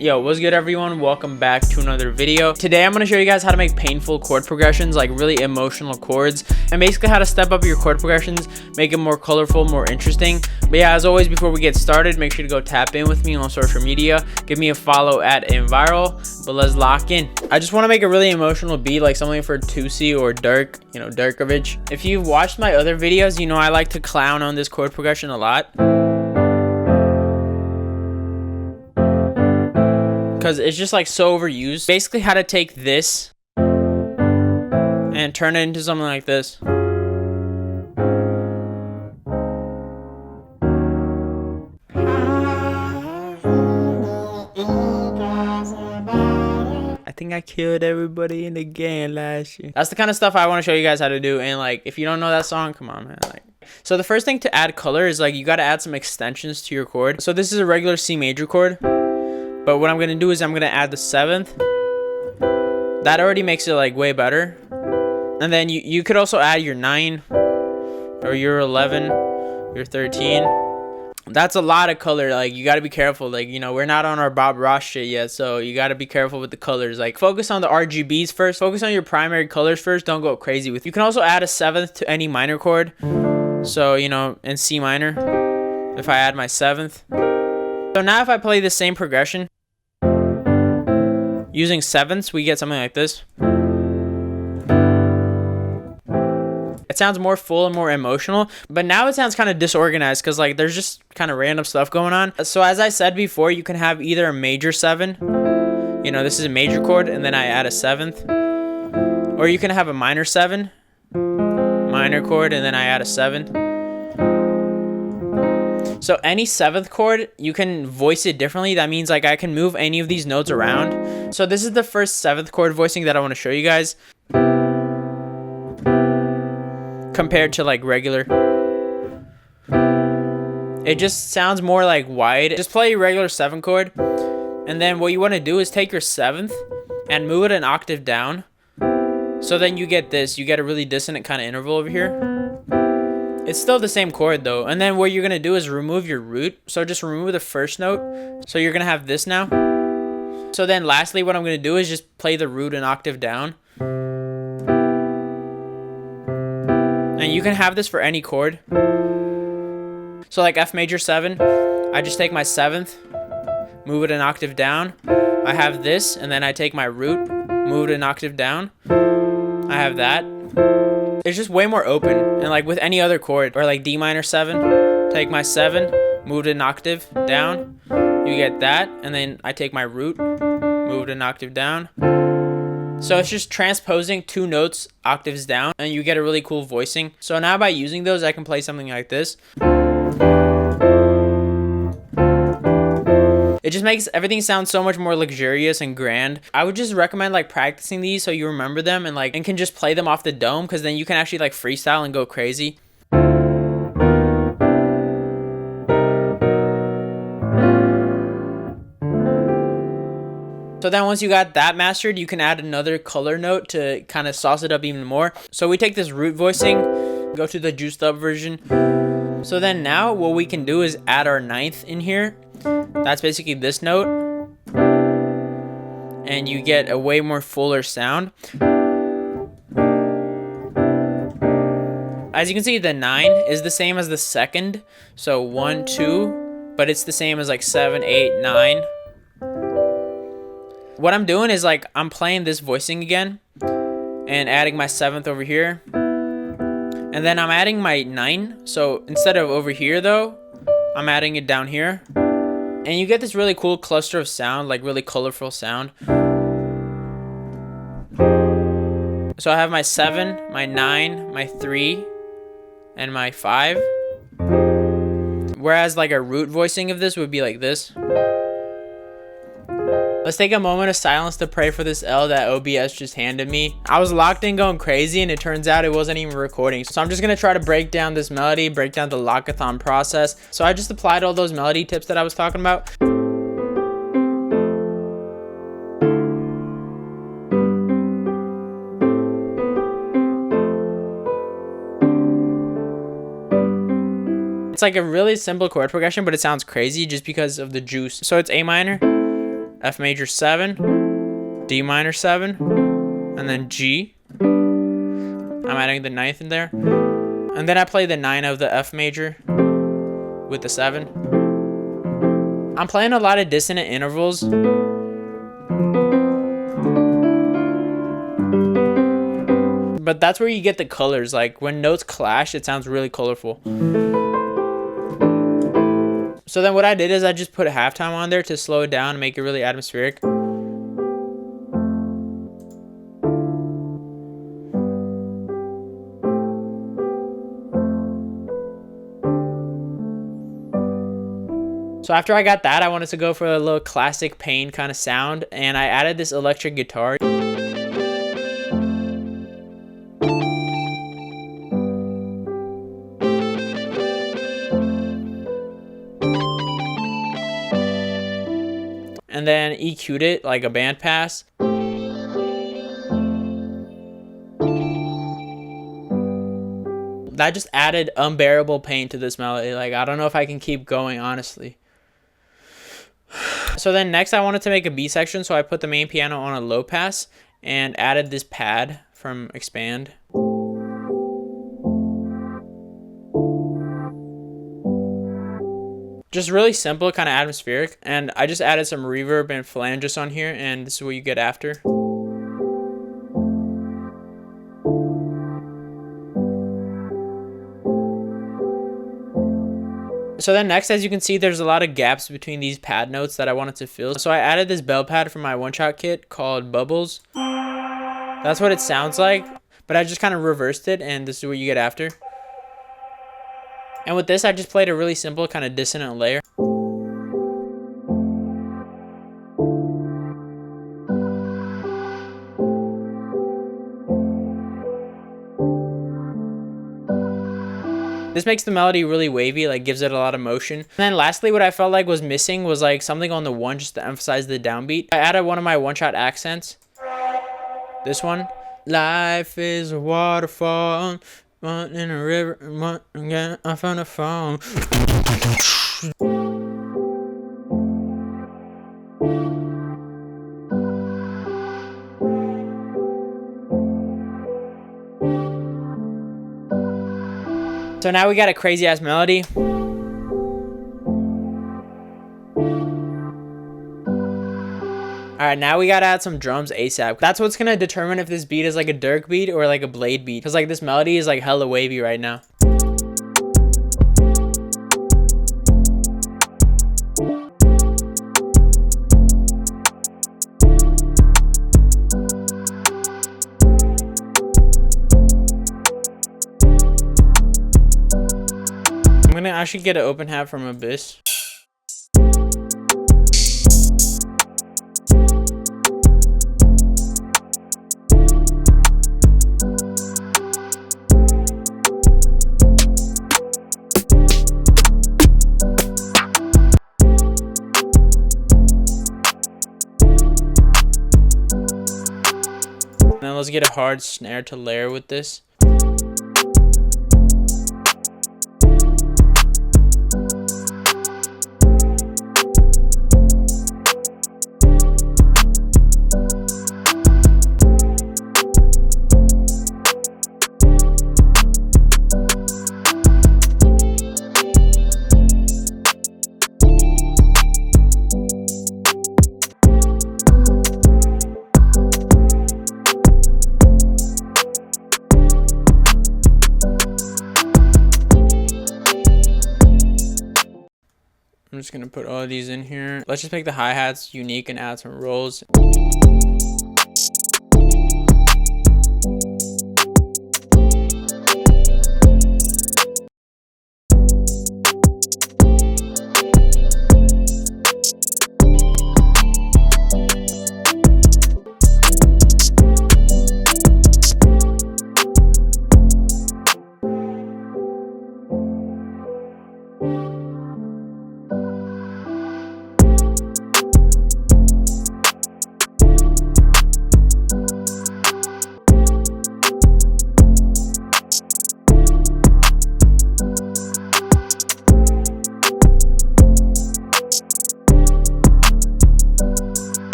Yo, what's good everyone? Welcome back to another video. Today I'm going to show you guys how to make painful chord progressions, like really emotional chords, and basically how to step up your chord progressions, make it more colorful, more interesting. But yeah, as always, before we get started, make sure to go tap in with me on social media. Give me a follow at inquires, but let's lock in. I just want to make a really emotional beat, like something for Tusi or Durk, you know, Durkovich. If you've watched my other videos, you know I like to clown on this chord progression a lot, because it's just like so overused. Basically how to take this and turn it into something like this. I think I killed everybody in the game last year. That's the kind of stuff I want to show you guys how to do. And like, if you don't know that song, come on, man. Like, so the first thing to add color is like, you got to add some extensions to your chord. So this is a regular C major chord, but what I'm going to do is I'm going to add the 7th. That already makes it like way better. And then you could also add your 9 or your 11, your 13. That's a lot of color. Like, you got to be careful. Like, you know, we're not on our Bob Ross shit yet, so you got to be careful with the colors. Like, focus on the RGBs first. Focus on your primary colors first. Don't go crazy with it. You can also add a 7th to any minor chord. So, you know, in C minor, if I add my 7th. So now if I play the same progression using 7ths, we get something like this. It sounds more full and more emotional, but now it sounds kind of disorganized because like there's just kind of random stuff going on. So as I said before, you can have either a major 7, you know, this is a major chord, and then I add a 7th, or you can have a minor 7, minor chord, and then I add a 7. So any 7th chord, you can voice it differently. That means like I can move any of these notes around. So this is the first 7th chord voicing that I want to show you guys, compared to like regular. It just sounds more like wide. Just play a regular 7 chord, and then what you want to do is take your 7th and move it an octave down. So then you get this, you get a really dissonant kind of interval over here. It's still the same chord though. And then what you're gonna do is remove your root. So just remove the first note. So you're gonna have this now. So then lastly, what I'm gonna do is just play the root an octave down. And you can have this for any chord. So like F major 7, I just take my 7th, move it an octave down. I have this, and then I take my root, move it an octave down. I have that. It's just way more open. And like with any other chord, or like D minor 7, take my 7, move it an octave down. You get that, and then I take my root, move it an octave down. So it's just transposing 2 notes octaves down, and you get a really cool voicing. So now by using those, I can play something like this. It just makes everything sound so much more luxurious and grand. I would just recommend like practicing these so you remember them and like, and can just play them off the dome, because then you can actually like freestyle and go crazy. So then once you got that mastered, you can add another color note to kind of sauce it up even more. So we take this root voicing, go to the juiced up version. So then now what we can do is add our 9th in here. That's basically this note. And you get a way more fuller sound. As you can see, the 9 is the same as the 2nd. So 1, 2, but it's the same as like 7, 8, 9. What I'm doing is like, I'm playing this voicing again and adding my 7th over here. And then I'm adding my 9. So instead of over here though, I'm adding it down here. And you get this really cool cluster of sound, like really colorful sound. So I have my 7, my 9, my 3, and my 5. Whereas like a root voicing of this would be like this. Let's take a moment of silence to pray for this L that OBS just handed me. I was locked in going crazy, and it turns out it wasn't even recording. So I'm just gonna try to break down this melody, break down the lockathon process. So I just applied all those melody tips that I was talking about. It's like a really simple chord progression, but it sounds crazy just because of the juice. So it's A minor, F major 7, D minor 7, and then G. I'm adding the 9th in there. And then I play the 9 of the F major with the 7. I'm playing a lot of dissonant intervals. But that's where you get the colors. Like when notes clash, it sounds really colorful. So then what I did is I just put a halftime on there to slow it down and make it really atmospheric. So after I got that, I wanted to go for a little classic Pain kind of sound, and I added this electric guitar. And then EQ'd it like a band pass. That just added unbearable pain to this melody. Like, I don't know if I can keep going, honestly. So then next I wanted to make a B section, so I put the main piano on a low pass and added this pad from Expand. Just really simple, kind of atmospheric, and I just added some reverb and flanges on here, and this is what you get after. So then next, as you can see, there's a lot of gaps between these pad notes that I wanted to fill. So I added this bell pad from my one-shot kit called Bubbles. That's what it sounds like, but I just kind of reversed it, and this is what you get after. And with this, I just played a really simple kind of dissonant layer. This makes the melody really wavy, like gives it a lot of motion. And then lastly, what I felt like was missing was like something on the one just to emphasize the downbeat. I added one of my one-shot accents. This one. Life is a waterfall, run in a river, run again, I found a phone. So now we got a crazy ass melody. Alright, now we gotta add some drums ASAP. That's what's gonna determine if this beat is like a Durk beat or like a Blade beat. Cause like this melody is like hella wavy right now. I'm gonna actually get an open hat from Abyss. Now let's get a hard snare to layer with this. I'm just gonna put all of these in here. Let's just make the hi-hats unique and add some rolls.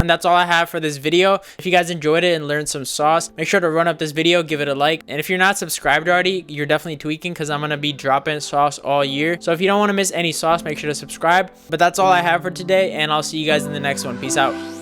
That's all I have for this video. If you guys enjoyed it and learned some sauce, make sure to run up this video, give it a like. And if you're not subscribed already, you're definitely tweaking, because I'm gonna be dropping sauce all year. So if you don't want to miss any sauce, make sure to subscribe. But that's all I have for today, and I'll see you guys in the next one. Peace out.